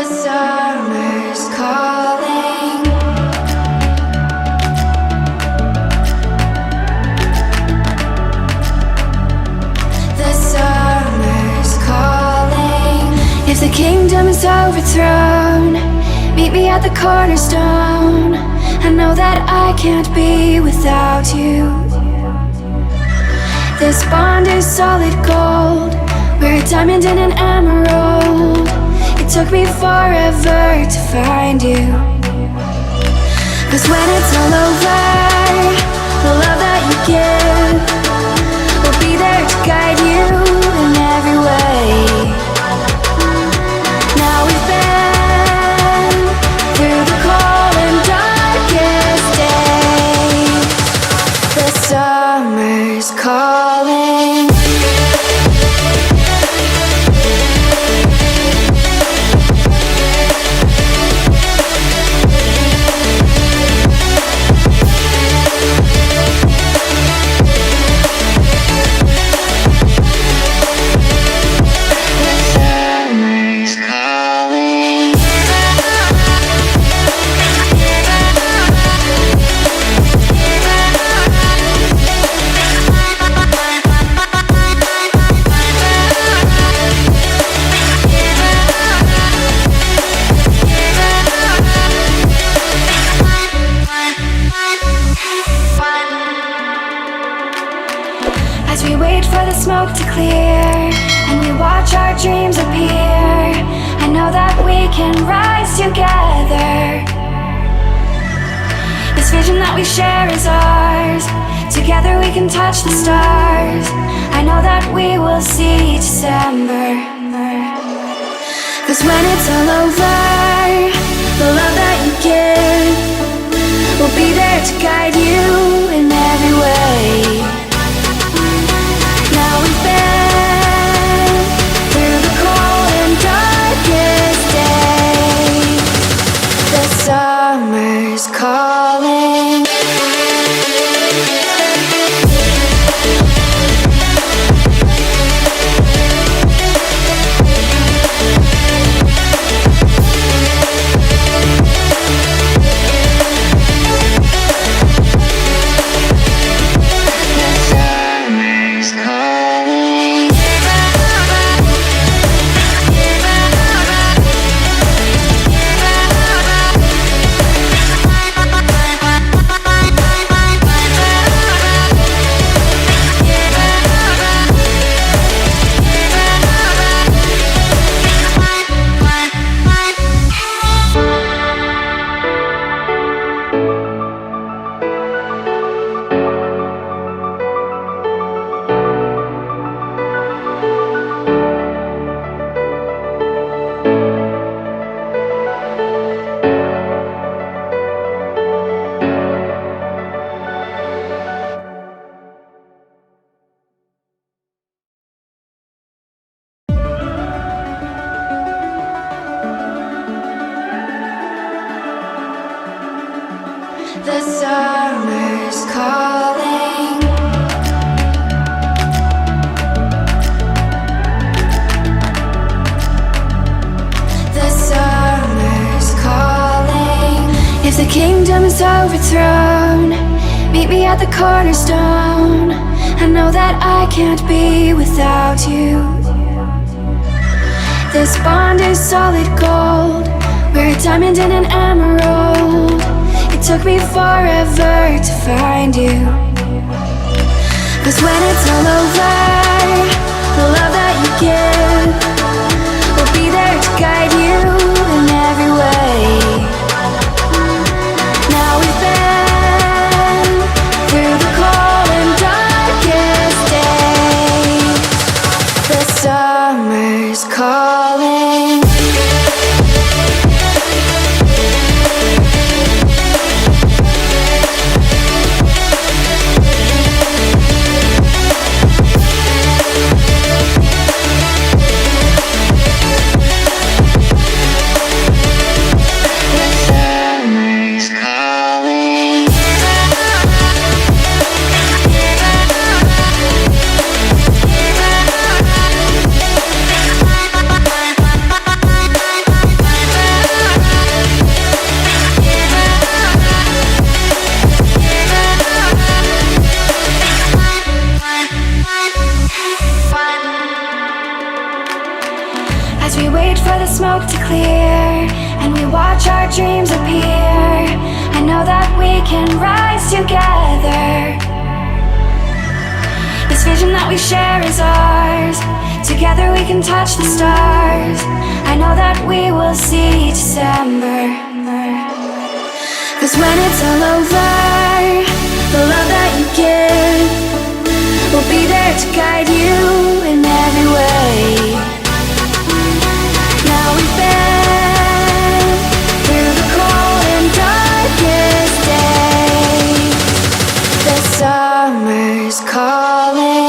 summer's calling. The summer's calling. If the kingdom is overthrown, meet me at the cornerstone. I know that I can't be without you. This bond is solid gold. We're a diamond and an emerald. It took me forever to find you. 'Cause when it's all over, the love that you give will be there to guide you in every way. Now we've been through the cold and darkest days. The summer's calling. As we wait for the smoke to clear and we watch our dreams appear, I know that we can rise together. This vision that we share is ours. Together we can touch the stars. I know that we will see December. 'Cause when it's all over, the love that you give will be there to guide you in every way. Now we've been through the cold and darkest days. The summer's calling. The summer's calling. The summer's calling. If the kingdom is overthrown, meet me at the cornerstone. I know that I can't be without you. This bond is solid gold. We're a diamond and an emerald. It took me forever to find you. 'Cause when it's all over, the love that you give will be there to guide you in every way. Now we've been through the cold and darkest days. The summer's calling. the smoke to clear, and we watch our dreams appear. I know that we can rise together. This vision that we share is ours. Together we can touch the stars. I know that we will see December. 'Cause when it's all over, the love that you give will be there to guide you in every way. Now we've been through the cold and darkest days. The summer's calling.